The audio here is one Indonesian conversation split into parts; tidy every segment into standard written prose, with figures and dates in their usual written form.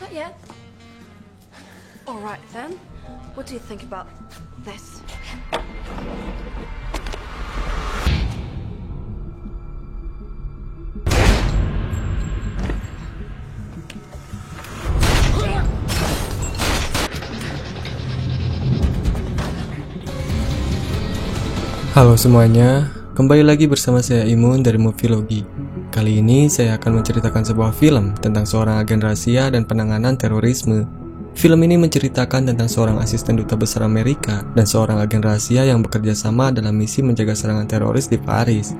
Not yet. All right then. What do you think about this? Halo semuanya, kembali lagi bersama saya Imun dari Movilogi. Kali ini saya akan menceritakan sebuah film tentang seorang agen rahasia dan penanganan terorisme. Film ini menceritakan tentang seorang asisten duta besar Amerika dan seorang agen rahasia yang bekerja sama dalam misi menjaga serangan teroris di Paris.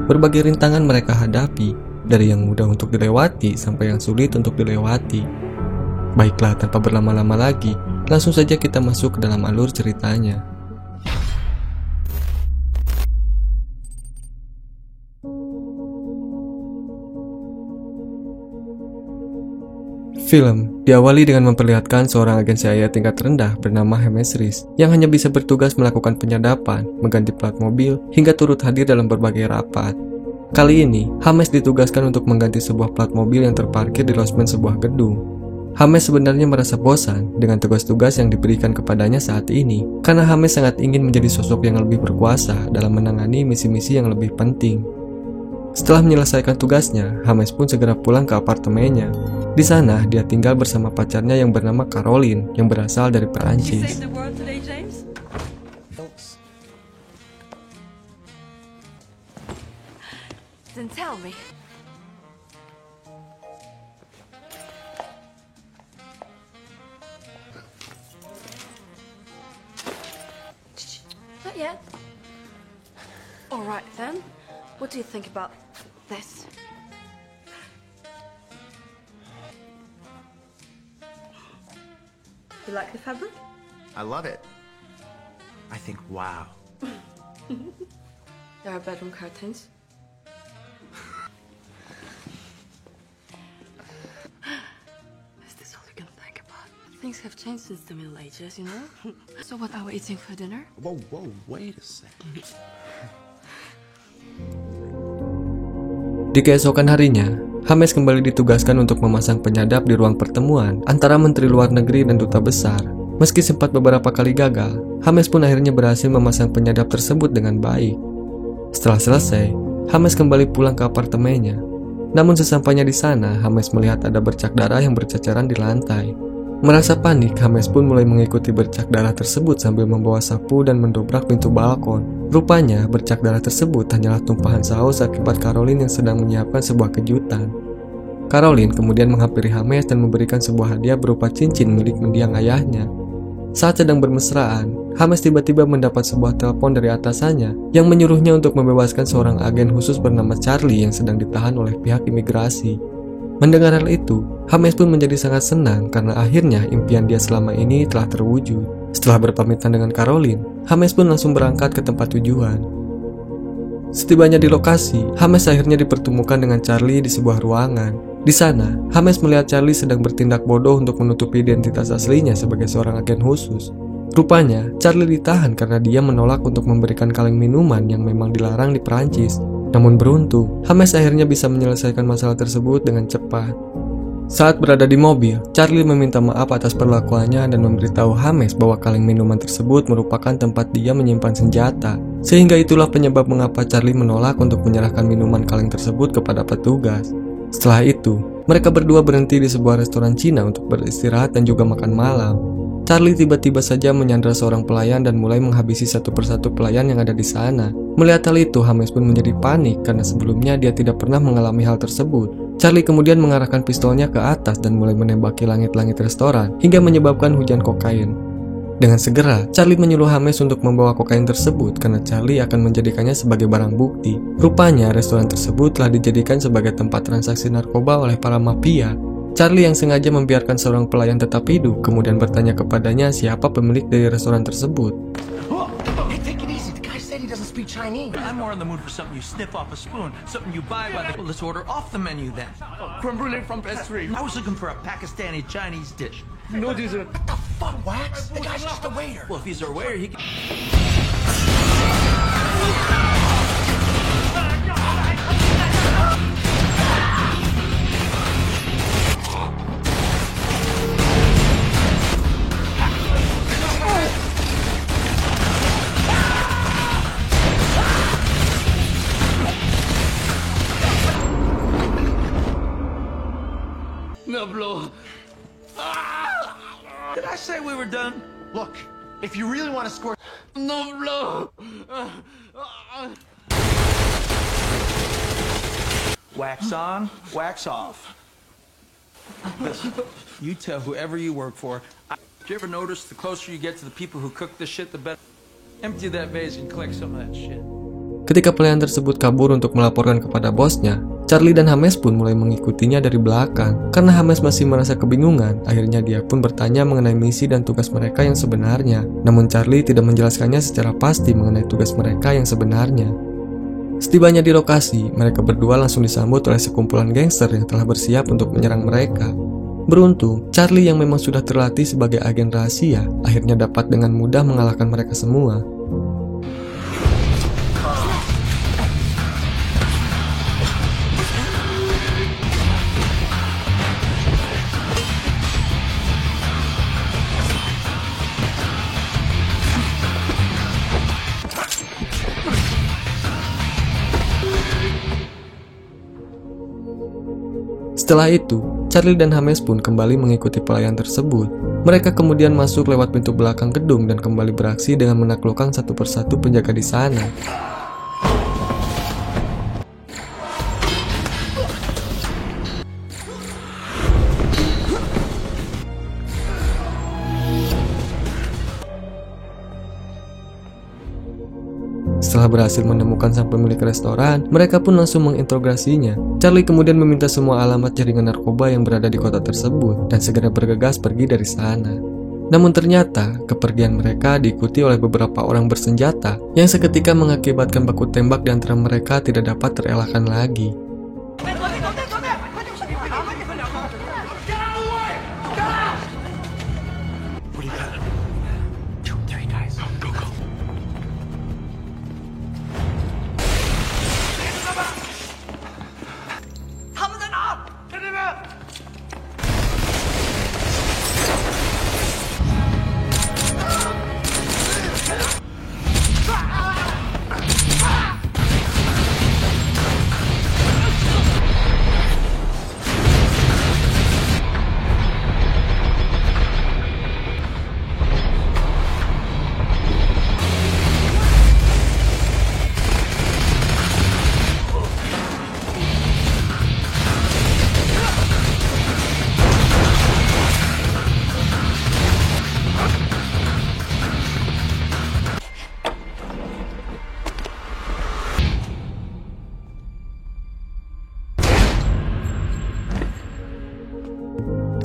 Berbagai rintangan mereka hadapi, dari yang mudah untuk dilewati sampai yang sulit untuk dilewati. Baiklah, tanpa berlama-lama lagi, langsung saja kita masuk ke dalam alur ceritanya. Film diawali dengan memperlihatkan seorang agen CIA tingkat rendah bernama James Reese yang hanya bisa bertugas melakukan penyadapan, mengganti plat mobil, hingga turut hadir dalam berbagai rapat. Kali ini, James ditugaskan untuk mengganti sebuah plat mobil yang terparkir di losmen sebuah gedung. James sebenarnya merasa bosan dengan tugas-tugas yang diberikan kepadanya saat ini, karena James sangat ingin menjadi sosok yang lebih berkuasa dalam menangani misi-misi yang lebih penting. Setelah menyelesaikan tugasnya, James pun segera pulang ke apartemennya. Di sana, dia tinggal bersama pacarnya yang bernama Caroline, yang berasal dari Perancis. Then tell me. Not yet. All right then. What do you think about this? You like the fabric? I love it. I think, wow. There are bedroom curtains. Is this all you can think about? Things have changed since the Middle Ages, you know? So what are we eating for dinner? Whoa, wait a second. Di keesokan harinya, James kembali ditugaskan untuk memasang penyadap di ruang pertemuan antara Menteri Luar Negeri dan Duta Besar. Meski sempat beberapa kali gagal, James pun akhirnya berhasil memasang penyadap tersebut dengan baik. Setelah selesai, James kembali pulang ke apartemennya. Namun sesampainya di sana, James melihat ada bercak darah yang berceceran di lantai. Merasa panik, James pun mulai mengikuti bercak darah tersebut sambil membawa sapu dan mendobrak pintu balkon. Rupanya, bercak darah tersebut hanyalah tumpahan saus akibat Caroline yang sedang menyiapkan sebuah kejutan. Caroline kemudian menghampiri James dan memberikan sebuah hadiah berupa cincin milik mendiang ayahnya. Saat sedang bermesraan, James tiba-tiba mendapat sebuah telepon dari atasannya yang menyuruhnya untuk membebaskan seorang agen khusus bernama Charlie yang sedang ditahan oleh pihak imigrasi. Mendengar hal itu, James pun menjadi sangat senang karena akhirnya impian dia selama ini telah terwujud. Setelah berpamitan dengan Caroline, James pun langsung berangkat ke tempat tujuan. Setibanya di lokasi, James akhirnya dipertemukan dengan Charlie di sebuah ruangan. Di sana, James melihat Charlie sedang bertindak bodoh untuk menutupi identitas aslinya sebagai seorang agen khusus. Rupanya, Charlie ditahan karena dia menolak untuk memberikan kaleng minuman yang memang dilarang di Perancis. Namun beruntung, James akhirnya bisa menyelesaikan masalah tersebut dengan cepat. Saat berada di mobil, Charlie meminta maaf atas perlakuannya dan memberitahu James bahwa kaleng minuman tersebut merupakan tempat dia menyimpan senjata. Sehingga itulah penyebab mengapa Charlie menolak untuk menyerahkan minuman kaleng tersebut kepada petugas. Setelah itu, mereka berdua berhenti di sebuah restoran Cina untuk beristirahat dan juga makan malam. Charlie tiba-tiba saja menyandra seorang pelayan dan mulai menghabisi satu persatu pelayan yang ada di sana. Melihat hal itu, James pun menjadi panik karena sebelumnya dia tidak pernah mengalami hal tersebut. Charlie kemudian mengarahkan pistolnya ke atas dan mulai menembaki langit-langit restoran hingga menyebabkan hujan kokain. Dengan segera, Charlie menyuruh James untuk membawa kokain tersebut karena Charlie akan menjadikannya sebagai barang bukti. Rupanya, restoran tersebut telah dijadikan sebagai tempat transaksi narkoba oleh para mafia. Charlie yang sengaja membiarkan seorang pelayan tetap hidup kemudian bertanya kepadanya siapa pemilik dari restoran tersebut. Chinese. I'm more in the mood for something you sniff off a spoon, something you buy by the... Well, let's order off the menu then. Creme brulee from pastry. I was looking for a Pakistani Chinese dish. No dessert. What the fuck, Wax? The guy's just a waiter. Well, if he's our waiter, he can... Did I say we were done? Look, if you really want to score. Wax on, wax off. Listen, you tell whoever you work for. Did you ever notice the closer you get to the people who cook this shit, the better? Empty that vase and collect some of that shit. Ketika pelayan tersebut kabur untuk melaporkan kepada bosnya, Charlie dan James pun mulai mengikutinya dari belakang. Karena James masih merasa kebingungan, akhirnya dia pun bertanya mengenai misi dan tugas mereka yang sebenarnya. Namun Charlie tidak menjelaskannya secara pasti mengenai tugas mereka yang sebenarnya. Setibanya di lokasi, mereka berdua langsung disambut oleh sekumpulan gangster yang telah bersiap untuk menyerang mereka. Beruntung, Charlie yang memang sudah terlatih sebagai agen rahasia, akhirnya dapat dengan mudah mengalahkan mereka semua. Setelah itu, Charlie dan James pun kembali mengikuti pelayan tersebut. Mereka kemudian masuk lewat pintu belakang gedung dan kembali beraksi dengan menaklukkan satu persatu penjaga di sana. Setelah berhasil menemukan sang pemilik restoran, mereka pun langsung menginterogasinya. Charlie kemudian meminta semua alamat jaringan narkoba yang berada di kota tersebut dan segera bergegas pergi dari sana. Namun ternyata, kepergian mereka diikuti oleh beberapa orang bersenjata yang seketika mengakibatkan baku tembak di antara mereka tidak dapat terelakkan lagi.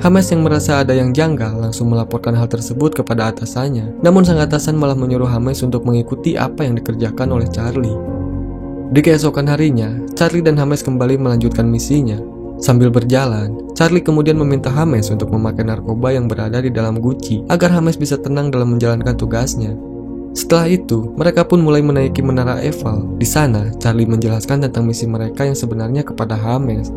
James yang merasa ada yang janggal langsung melaporkan hal tersebut kepada atasannya. Namun sang atasan malah menyuruh James untuk mengikuti apa yang dikerjakan oleh Charlie. Di keesokan harinya, Charlie dan James kembali melanjutkan misinya. Sambil berjalan, Charlie kemudian meminta James untuk memakai narkoba yang berada di dalam guci agar James bisa tenang dalam menjalankan tugasnya. Setelah itu, mereka pun mulai menaiki Menara Eiffel. Di sana, Charlie menjelaskan tentang misi mereka yang sebenarnya kepada James.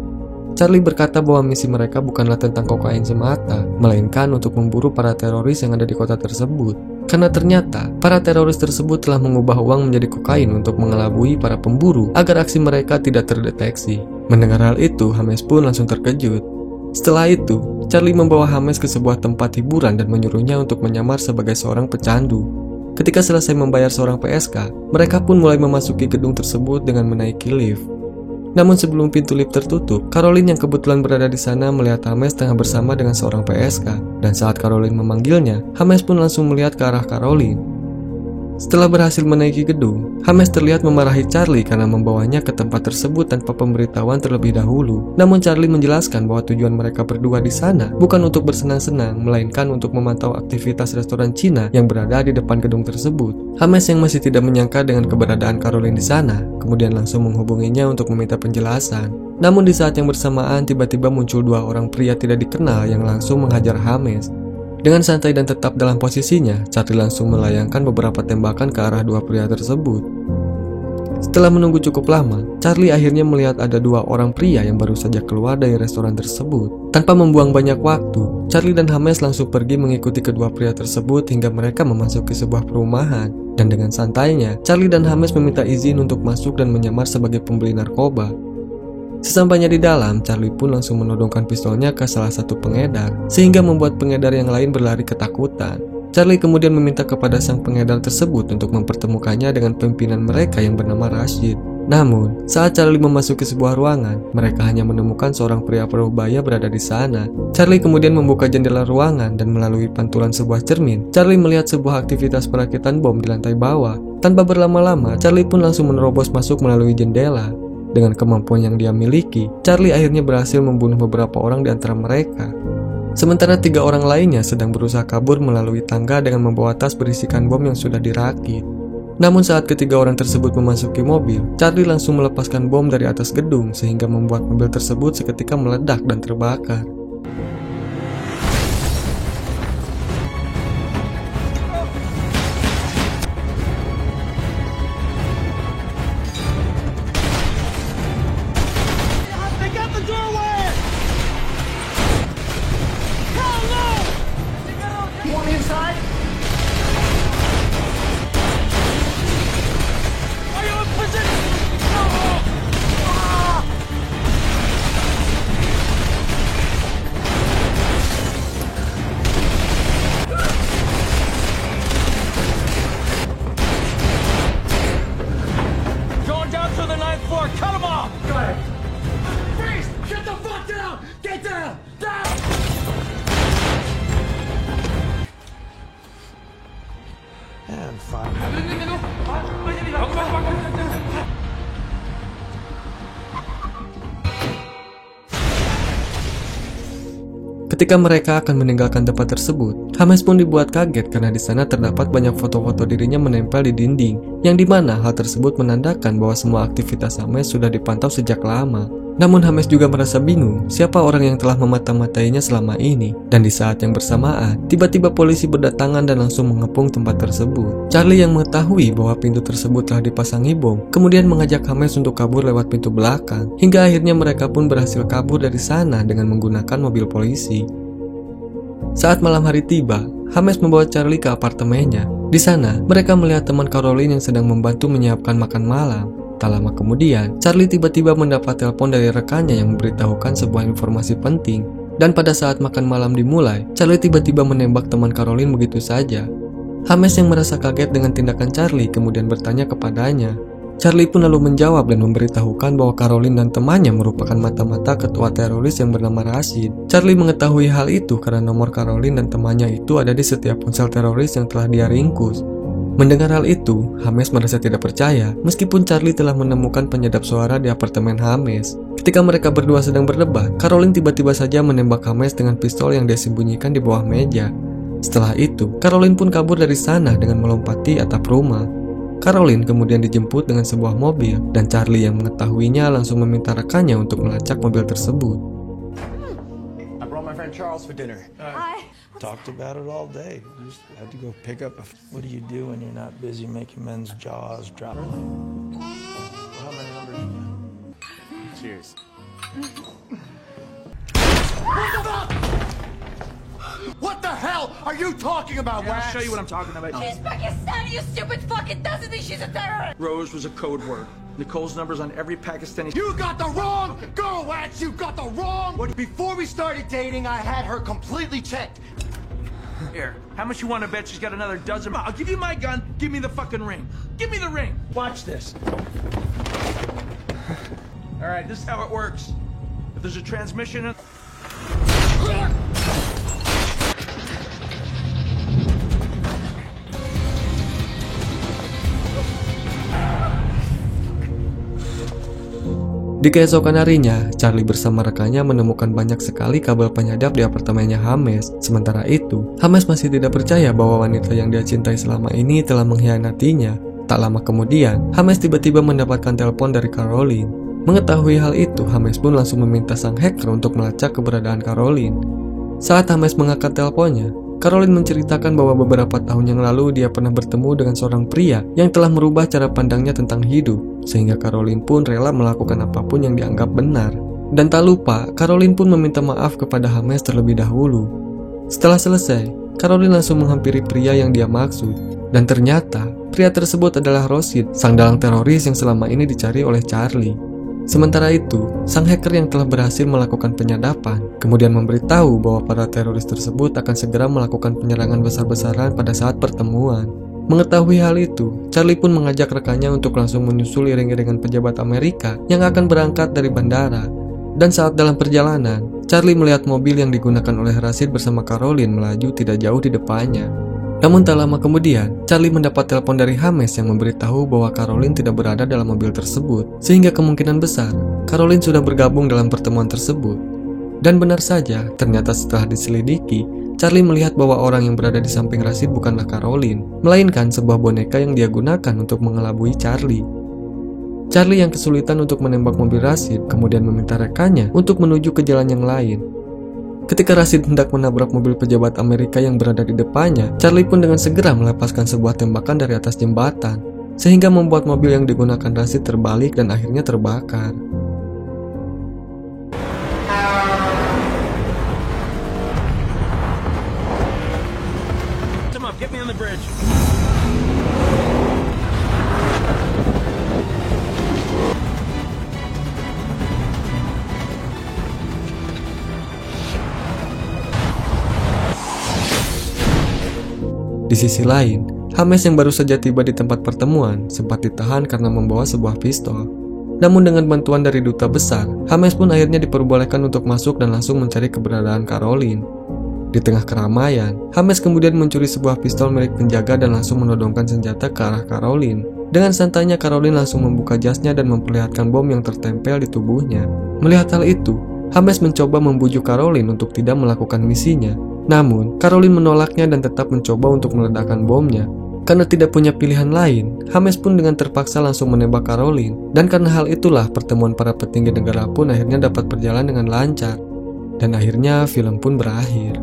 Charlie berkata bahwa misi mereka bukanlah tentang kokain semata, melainkan untuk memburu para teroris yang ada di kota tersebut. Karena ternyata, para teroris tersebut telah mengubah uang menjadi kokain untuk mengelabui para pemburu agar aksi mereka tidak terdeteksi. Mendengar hal itu, James pun langsung terkejut. Setelah itu, Charlie membawa James ke sebuah tempat hiburan dan menyuruhnya untuk menyamar sebagai seorang pecandu. Ketika selesai membayar seorang PSK, mereka pun mulai memasuki gedung tersebut dengan menaiki lift. Namun sebelum pintu lift tertutup, Caroline yang kebetulan berada di sana melihat James tengah bersama dengan seorang PSK. Dan saat Caroline memanggilnya, James pun langsung melihat ke arah Caroline. Setelah berhasil menaiki gedung, James terlihat memarahi Charlie karena membawanya ke tempat tersebut tanpa pemberitahuan terlebih dahulu. Namun Charlie menjelaskan bahwa tujuan mereka berdua di sana bukan untuk bersenang-senang, melainkan untuk memantau aktivitas restoran Cina yang berada di depan gedung tersebut. James yang masih tidak menyangka dengan keberadaan Caroline di sana, kemudian langsung menghubunginya untuk meminta penjelasan. Namun di saat yang bersamaan tiba-tiba muncul dua orang pria tidak dikenal yang langsung menghajar James. Dengan santai dan tetap dalam posisinya, Charlie langsung melayangkan beberapa tembakan ke arah dua pria tersebut. Setelah menunggu cukup lama, Charlie akhirnya melihat ada dua orang pria yang baru saja keluar dari restoran tersebut. Tanpa membuang banyak waktu, Charlie dan James langsung pergi mengikuti kedua pria tersebut hingga mereka memasuki sebuah perumahan. Dan dengan santainya, Charlie dan James meminta izin untuk masuk dan menyamar sebagai pembeli narkoba. Sesampainya di dalam, Charlie pun langsung menodongkan pistolnya ke salah satu pengedar, sehingga membuat pengedar yang lain berlari ketakutan. Charlie kemudian meminta kepada sang pengedar tersebut untuk mempertemukannya dengan pimpinan mereka yang bernama Rashid. Namun, saat Charlie memasuki sebuah ruangan, mereka hanya menemukan seorang pria parubaya berada di sana. Charlie kemudian membuka jendela ruangan dan melalui pantulan sebuah cermin, Charlie melihat sebuah aktivitas perakitan bom di lantai bawah. Tanpa berlama-lama, Charlie pun langsung menerobos masuk melalui jendela. Dengan kemampuan yang dia miliki, Charlie akhirnya berhasil membunuh beberapa orang di antara mereka. Sementara 3 orang lainnya sedang berusaha kabur melalui tangga dengan membawa tas berisikan bom yang sudah dirakit. Namun saat ketiga orang tersebut memasuki mobil, Charlie langsung melepaskan bom dari atas gedung sehingga membuat mobil tersebut seketika meledak dan terbakar. Ketika mereka akan meninggalkan tempat tersebut, James pun dibuat kaget karena di sana terdapat banyak foto-foto dirinya menempel di dinding, yang dimana hal tersebut menandakan bahwa semua aktivitas James sudah dipantau sejak lama. Namun James juga merasa bingung siapa orang yang telah memata-matainya selama ini. Dan di saat yang bersamaan, tiba-tiba polisi berdatangan dan langsung mengepung tempat tersebut. Charlie yang mengetahui bahwa pintu tersebut telah dipasangi bom, kemudian mengajak James untuk kabur lewat pintu belakang. Hingga akhirnya mereka pun berhasil kabur dari sana dengan menggunakan mobil polisi. Saat malam hari tiba, James membawa Charlie ke apartemennya. Di sana, mereka melihat teman Caroline yang sedang membantu menyiapkan makan malam. Tak lama kemudian, Charlie tiba-tiba mendapat telepon dari rekannya yang memberitahukan sebuah informasi penting. Dan pada saat makan malam dimulai, Charlie tiba-tiba menembak teman Caroline begitu saja. James yang merasa kaget dengan tindakan Charlie kemudian bertanya kepadanya. Charlie pun lalu menjawab dan memberitahukan bahwa Caroline dan temannya merupakan mata-mata ketua teroris yang bernama Rashid. Charlie mengetahui hal itu karena nomor Caroline dan temannya itu ada di setiap ponsel teroris yang telah dia ringkus. Mendengar hal itu, James merasa tidak percaya meskipun Charlie telah menemukan penyedap suara di apartemen James. Ketika mereka berdua sedang berdebat, Caroline tiba-tiba saja menembak James dengan pistol yang dia sembunyikan di bawah meja. Setelah itu, Caroline pun kabur dari sana dengan melompati atap rumah. Caroline kemudian dijemput dengan sebuah mobil dan Charlie yang mengetahuinya langsung meminta rekannya untuk melacak mobil tersebut. I brought my friend Charles for dinner. Hi. Talked about it all day. We just had to go pick up. What do you do when you're not busy making men's jaws drop? How many numbers? Cheers. What the hell are you talking about, I'll Wax? show you what I'm talking about. She's Pakistani, you stupid fucking doesn't think she's a terrorist. Rose was a code word. Nicole's number's on every Pakistani. You got the wrong girl, Wax! You got the wrong one! Before we started dating, I had her completely checked. Here, how much you want to bet she's got another dozen? I'll give you my gun. Give me the fucking ring. Give me the ring. Watch this. All right, this is how it works. If there's a transmission... Di keesokan harinya, Charlie bersama rekannya menemukan banyak sekali kabel penyadap di apartemennya James. Sementara itu, James masih tidak percaya bahwa wanita yang dia cintai selama ini telah mengkhianatinya. Tak lama kemudian, James tiba-tiba mendapatkan telepon dari Caroline. Mengetahui hal itu, James pun langsung meminta sang hacker untuk melacak keberadaan Caroline. Saat James mengangkat teleponnya, Caroline menceritakan bahwa beberapa tahun yang lalu dia pernah bertemu dengan seorang pria yang telah merubah cara pandangnya tentang hidup, sehingga Caroline pun rela melakukan apapun yang dianggap benar. Dan tak lupa, Caroline pun meminta maaf kepada James terlebih dahulu. Setelah selesai, Caroline langsung menghampiri pria yang dia maksud. Dan ternyata, pria tersebut adalah Rashid, sang dalang teroris yang selama ini dicari oleh Charlie. Sementara itu, sang hacker yang telah berhasil melakukan penyadapan kemudian memberitahu bahwa para teroris tersebut akan segera melakukan penyerangan besar-besaran pada saat pertemuan. Mengetahui hal itu, Charlie pun mengajak rekannya untuk langsung menyusul iring-iringan pejabat Amerika yang akan berangkat dari bandara. Dan saat dalam perjalanan, Charlie melihat mobil yang digunakan oleh Rashid bersama Caroline melaju tidak jauh di depannya. Namun tak lama kemudian, Charlie mendapat telepon dari James yang memberitahu bahwa Caroline tidak berada dalam mobil tersebut, sehingga kemungkinan besar Caroline sudah bergabung dalam pertemuan tersebut. Dan benar saja, ternyata setelah diselidiki, Charlie melihat bahwa orang yang berada di samping Rashid bukanlah Caroline, melainkan sebuah boneka yang dia gunakan untuk mengelabui Charlie. Charlie yang kesulitan untuk menembak mobil Rashid kemudian meminta rekannya untuk menuju ke jalan yang lain. Ketika Rashid hendak menabrak mobil pejabat Amerika yang berada di depannya, Charlie pun dengan segera melepaskan sebuah tembakan dari atas jembatan, sehingga membuat mobil yang digunakan Rashid terbalik dan akhirnya terbakar. Come on, get me on the bridge. Di sisi lain, James yang baru saja tiba di tempat pertemuan sempat ditahan karena membawa sebuah pistol. Namun dengan bantuan dari duta besar, James pun akhirnya diperbolehkan untuk masuk dan langsung mencari keberadaan Caroline. Di tengah keramaian, James kemudian mencuri sebuah pistol milik penjaga dan langsung menodongkan senjata ke arah Caroline. Dengan santainya Caroline langsung membuka jasnya dan memperlihatkan bom yang tertempel di tubuhnya. Melihat hal itu, James mencoba membujuk Caroline untuk tidak melakukan misinya. Namun, Caroline menolaknya dan tetap mencoba untuk meledakkan bomnya. Karena tidak punya pilihan lain, James pun dengan terpaksa langsung menembak Caroline. Dan karena hal itulah pertemuan para petinggi negara pun akhirnya dapat berjalan dengan lancar. Dan akhirnya film pun berakhir.